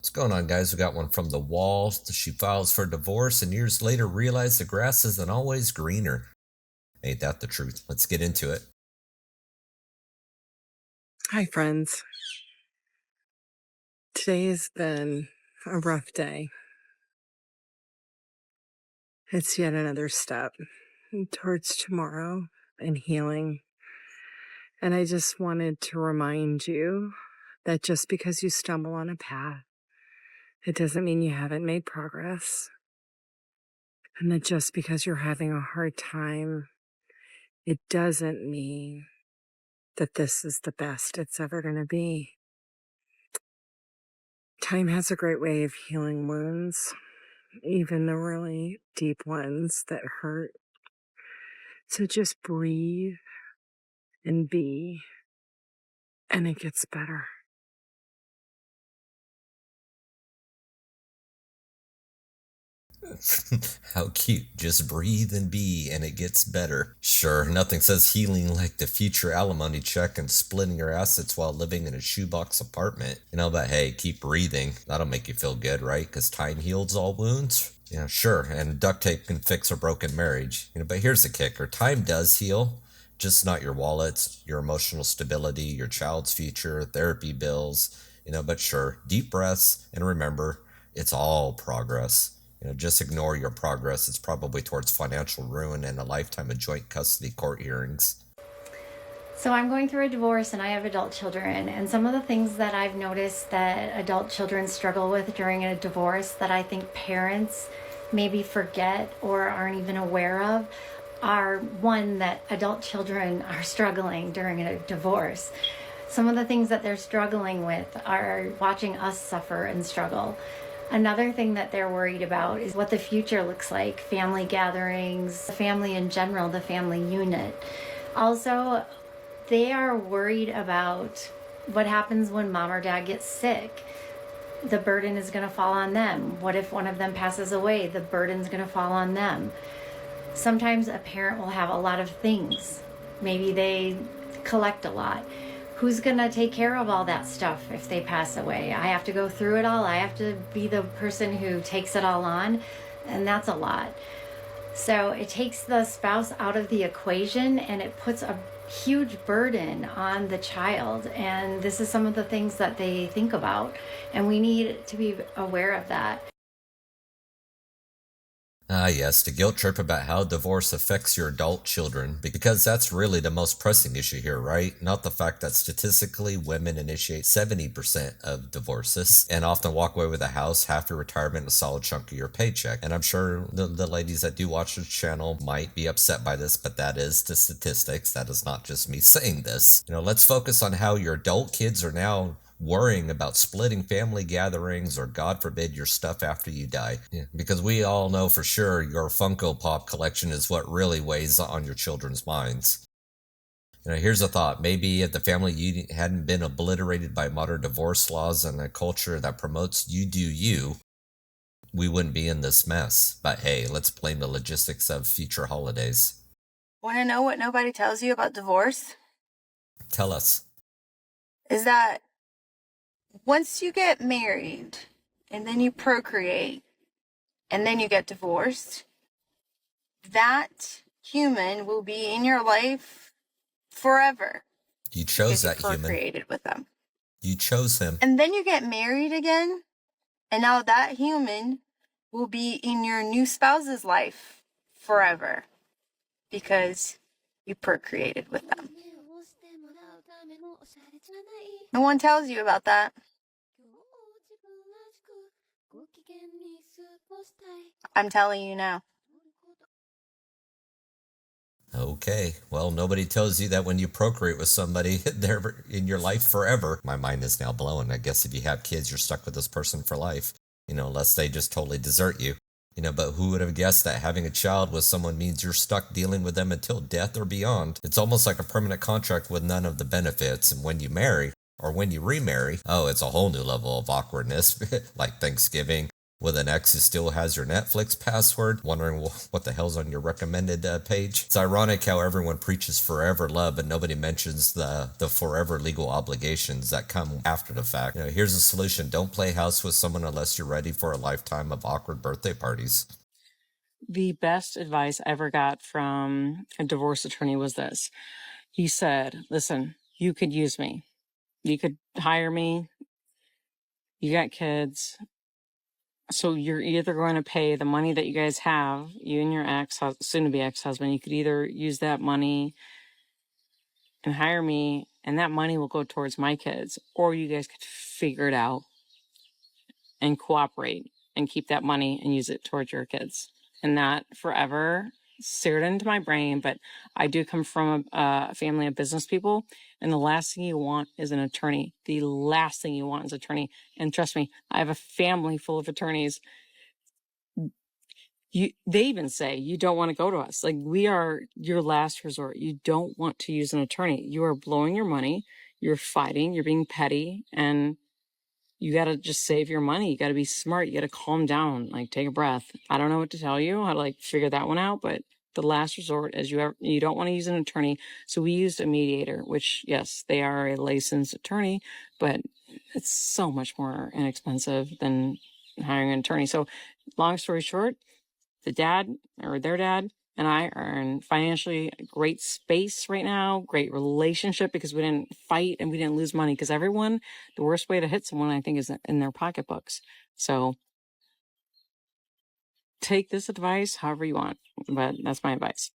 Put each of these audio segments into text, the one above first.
What's going on, guys? We got one from the wall. She files for divorce and years later realized the grass isn't always greener. Ain't that the truth? Let's get into it. Hi, friends. Today has been a rough day. It's yet another step towards tomorrow and healing. And I just wanted to remind you that just because you stumble on a path, it doesn't mean you haven't made progress. And that just because you're having a hard time, it doesn't mean that this is the best it's ever going to be. Time has a great way of healing wounds, even the really deep ones that hurt. So just breathe and be, and it gets better. How cute. Just breathe and be, and it gets better. Sure, nothing says healing like the future alimony check and splitting your assets while living in a shoebox apartment. But hey, keep breathing. That'll make you feel good, right? Because time heals all wounds. Yeah, sure, and duct tape can fix a broken marriage. But here's the kicker: time does heal, just not your wallets, your emotional stability, your child's future, therapy bills. But sure, deep breaths, and remember, it's all progress. Just ignore your progress. It's probably towards financial ruin and a lifetime of joint custody court hearings. So I'm going through a divorce and I have adult children. And some of the things that I've noticed that adult children struggle with during a divorce that I think parents maybe forget or aren't even aware of are one, that adult children are struggling during a divorce. Some of the things that they're struggling with are watching us suffer and struggle. Another thing that they're worried about is what the future looks like, family gatherings, the family in general, the family unit. Also, they are worried about what happens when mom or dad gets sick. The burden is going to fall on them. What if one of them passes away? The burden's going to fall on them. Sometimes a parent will have a lot of things. Maybe they collect a lot. Who's going to take care of all that stuff if they pass away? I have to go through it all. I have to be the person who takes it all on, and that's a lot. So it takes the spouse out of the equation and it puts a huge burden on the child. And this is some of the things that they think about, and we need to be aware of that. Ah, yes, the guilt trip about how divorce affects your adult children, because that's really the most pressing issue here, right? Not the fact that statistically women initiate 70% of divorces and often walk away with a house, half your retirement, a solid chunk of your paycheck. And I'm sure the ladies that do watch this channel might be upset by this, but that is the statistics. That is not just me saying this. Let's focus on how your adult kids are now worrying about splitting family gatherings or, God forbid, your stuff after you die. Yeah, because we all know for sure your Funko Pop collection is what really weighs on your children's minds. Here's a thought. Maybe if the family unit hadn't been obliterated by modern divorce laws and a culture that promotes you do you, we wouldn't be in this mess. But hey, let's blame the logistics of future holidays. Want to know what nobody tells you about divorce? Tell us. Is that once you get married and then you procreate and then you get divorced, that human will be in your life forever. You chose that human. Procreated with them. You chose him. And then you get married again, and now that human will be in your new spouse's life forever because you procreated with them. No one tells you about that. I'm telling you now. Okay, well, nobody tells you that when you procreate with somebody, they're in your life forever. My mind is now blown. I guess if you have kids, you're stuck with this person for life, unless they just totally desert you. But who would have guessed that having a child with someone means you're stuck dealing with them until death or beyond? It's almost like a permanent contract with none of the benefits. And when you marry, or when you remarry, oh, it's a whole new level of awkwardness, like Thanksgiving, with an ex who still has your Netflix password, wondering what the hell's on your recommended page. It's ironic how everyone preaches forever love, but nobody mentions the forever legal obligations that come after the fact. Here's a solution. Don't play house with someone unless you're ready for a lifetime of awkward birthday parties. The best advice I ever got from a divorce attorney was this. He said, listen, you could use me. You could hire me. You got kids. So you're either going to pay the money that you guys have, you and your soon-to-be ex-husband, you could either use that money and hire me, and that money will go towards my kids, or you guys could figure it out and cooperate and keep that money and use it towards your kids. And that forever seared into my brain. But I do come from a family of business people, and the last thing you want is an attorney. The last thing you want is an attorney. And trust me, I have a family full of attorneys. They even say, you don't want to go to us. Like, we are your last resort. You don't want to use an attorney. You are blowing your money. You're fighting. You're being petty. And you got to just save your money. You got to be smart. You got to calm down, like take a breath. I don't know what to tell you, how to figure that one out, but the last resort is you don't want to use an attorney. So we used a mediator, which yes, they are a licensed attorney, but it's so much more inexpensive than hiring an attorney. So long story short, their dad and I are in financially great space right now, great relationship, because we didn't fight and we didn't lose money. Because the worst way to hit someone, I think, is in their pocketbooks. So take this advice however you want, but that's my advice.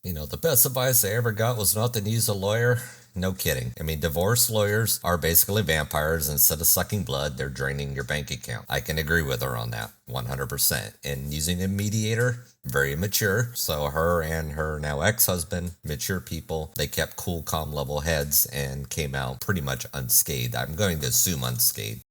The best advice I ever got was not to use a lawyer. No kidding. Divorce lawyers are basically vampires. Instead of sucking blood, they're draining your bank account. I can agree with her on that 100%. And using a mediator, very mature. So her and her now ex-husband, mature people, they kept cool, calm, level heads and came out pretty much unscathed. I'm going to assume unscathed.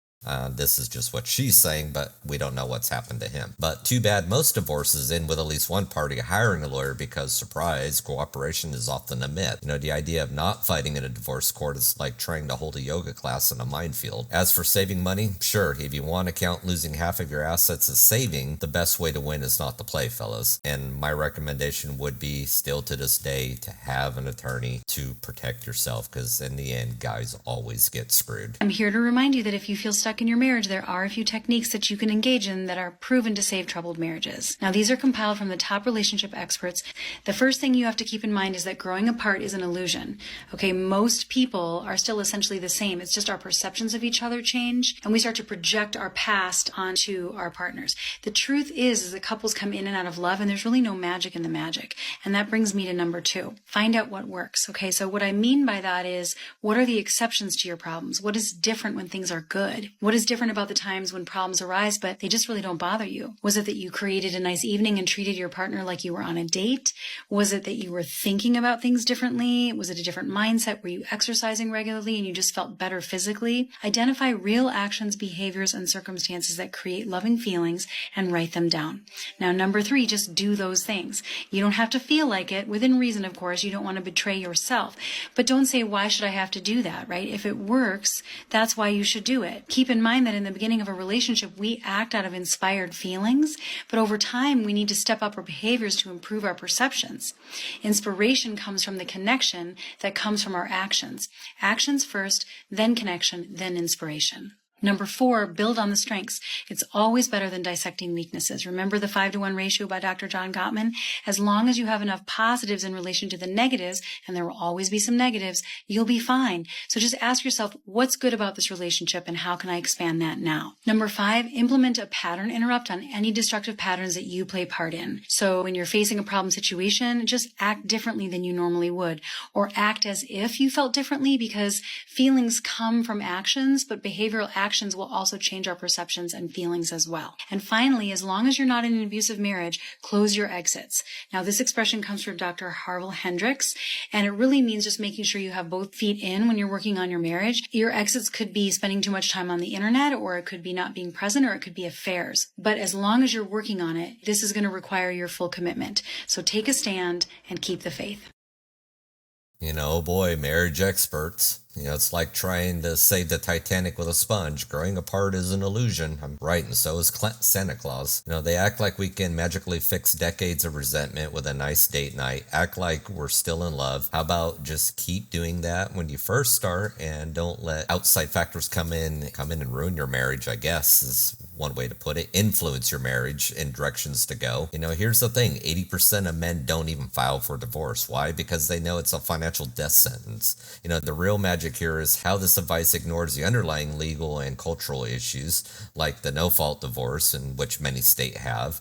This is just what she's saying, but we don't know what's happened to him. But too bad most divorces end with at least one party hiring a lawyer because, surprise, cooperation is often a myth. The idea of not fighting in a divorce court is like trying to hold a yoga class in a minefield. As for saving money, sure, if you want to count losing half of your assets as saving, the best way to win is not to play, fellas. And my recommendation would be, still to this day, to have an attorney to protect yourself, because in the end, guys always get screwed. I'm here to remind you that if you feel stuck in your marriage, there are a few techniques that you can engage in that are proven to save troubled marriages. Now, these are compiled from the top relationship experts. The first thing you have to keep in mind is that growing apart is an illusion. Okay, most people are still essentially the same. It's just our perceptions of each other change, and we start to project our past onto our partners. The truth is that couples come in and out of love, and there's really no magic in the magic. And that brings me to number 2. Find out what works. Okay, so what I mean by that is, what are the exceptions to your problems? What is different when things are good? What is different about the times when problems arise, but they just really don't bother you? Was it that you created a nice evening and treated your partner like you were on a date? Was it that you were thinking about things differently? Was it a different mindset? Were you exercising regularly and you just felt better physically? Identify real actions, behaviors, and circumstances that create loving feelings and write them down. Now, number 3, just do those things. You don't have to feel like it, within reason, of course. You don't want to betray yourself, but don't say, why should I have to do that, right? If it works, that's why you should do it. Keep in mind that in the beginning of a relationship, we act out of inspired feelings, but over time, we need to step up our behaviors to improve our perceptions. Inspiration comes from the connection that comes from our actions. Actions first, then connection, then inspiration. Number 4, build on the strengths. It's always better than dissecting weaknesses. Remember the 5-to-1 ratio by Dr. John Gottman? As long as you have enough positives in relation to the negatives, and there will always be some negatives, you'll be fine. So just ask yourself, what's good about this relationship and how can I expand that now? Number 5, implement a pattern interrupt on any destructive patterns that you play part in. So when you're facing a problem situation, just act differently than you normally would, or act as if you felt differently, because feelings come from actions, but behavioral actions will also change our perceptions and feelings as well. And finally, as long as you're not in an abusive marriage, close your exits. Now, this expression comes from Dr. Harville Hendricks, and it really means just making sure you have both feet in when you're working on your marriage. Your exits could be spending too much time on the internet, or it could be not being present, or it could be affairs. But as long as you're working on it, this is going to require your full commitment. So take a stand and keep the faith. Oh boy, marriage experts. You know, it's like trying to save the Titanic with a sponge. Growing apart is an illusion. I'm right, and so is Santa Claus. You know, they act like we can magically fix decades of resentment with a nice date night. Act like we're still in love. How about just keep doing that when you first start and don't let outside factors come in and ruin your marriage, I guess, is one way to put it. Influence your marriage in directions to go. You know, here's the thing, 80% of men don't even file for divorce. Why? Because they know it's a financial death sentence. You know, the real magic here is how this advice ignores the underlying legal and cultural issues, like the no-fault divorce, in which many states have,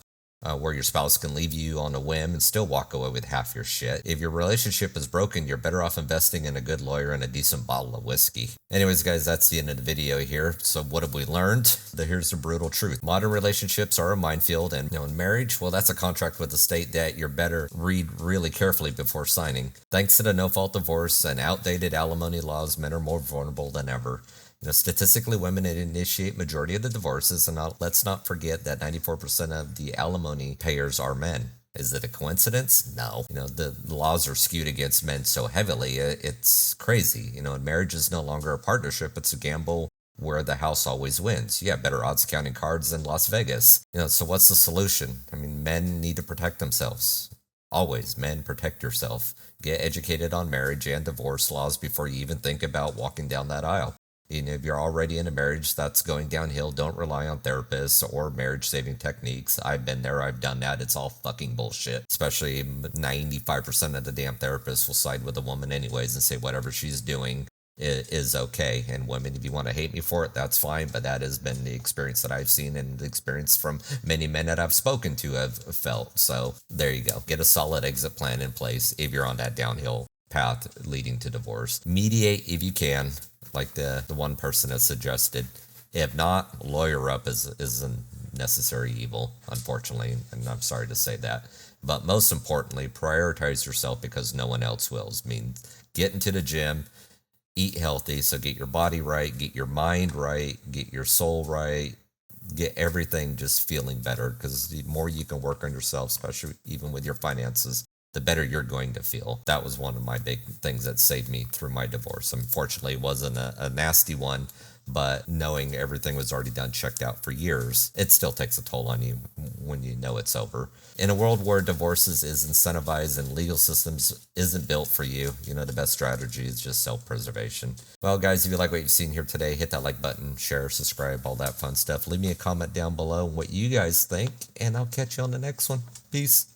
where your spouse can leave you on a whim and still walk away with half your shit. If your relationship is broken, you're better off investing in a good lawyer and a decent bottle of whiskey. Anyways, guys, that's the end of the video here. So what have we learned? Here's the brutal truth. Modern relationships are a minefield, and in marriage, well, that's a contract with the state that you're better read really carefully before signing. Thanks to the no-fault divorce and outdated alimony laws, men are more vulnerable than ever. You know, statistically, women initiate majority of the divorces, and let's not forget that 94% of the alimony payers are men. Is it a coincidence? No. You know, the laws are skewed against men so heavily, it's crazy. You know, marriage is no longer a partnership, it's a gamble where the house always wins. You have better odds counting cards than Las Vegas. You know, so what's the solution? I mean, men need to protect themselves. Always, men, protect yourself. Get educated on marriage and divorce laws before you even think about walking down that aisle. You know, if you're already in a marriage that's going downhill, don't rely on therapists or marriage-saving techniques. I've been there, I've done that. It's all fucking bullshit. Especially 95% of the damn therapists will side with the woman anyways and say whatever she's doing is okay. And women, if you want to hate me for it, that's fine. But that has been the experience that I've seen and the experience from many men that I've spoken to have felt. So there you go. Get a solid exit plan in place if you're on that downhill path leading to divorce. Mediate if you can, like the one person has suggested. If not, lawyer up is a necessary evil, unfortunately, and I'm sorry to say that. But most importantly, prioritize yourself because no one else will. I mean, get into the gym, eat healthy, so get your body right, get your mind right, get your soul right, get everything just feeling better, because the more you can work on yourself, especially even with your finances, the better you're going to feel. That was one of my big things that saved me through my divorce. Unfortunately, it wasn't a nasty one, but knowing everything was already done, checked out for years, it still takes a toll on you when you know it's over. In a world where divorces is incentivized and legal systems isn't built for you, you know, the best strategy is just self-preservation. Well, guys, if you like what you've seen here today, hit that like button, share, subscribe, all that fun stuff. Leave me a comment down below what you guys think, and I'll catch you on the next one. Peace.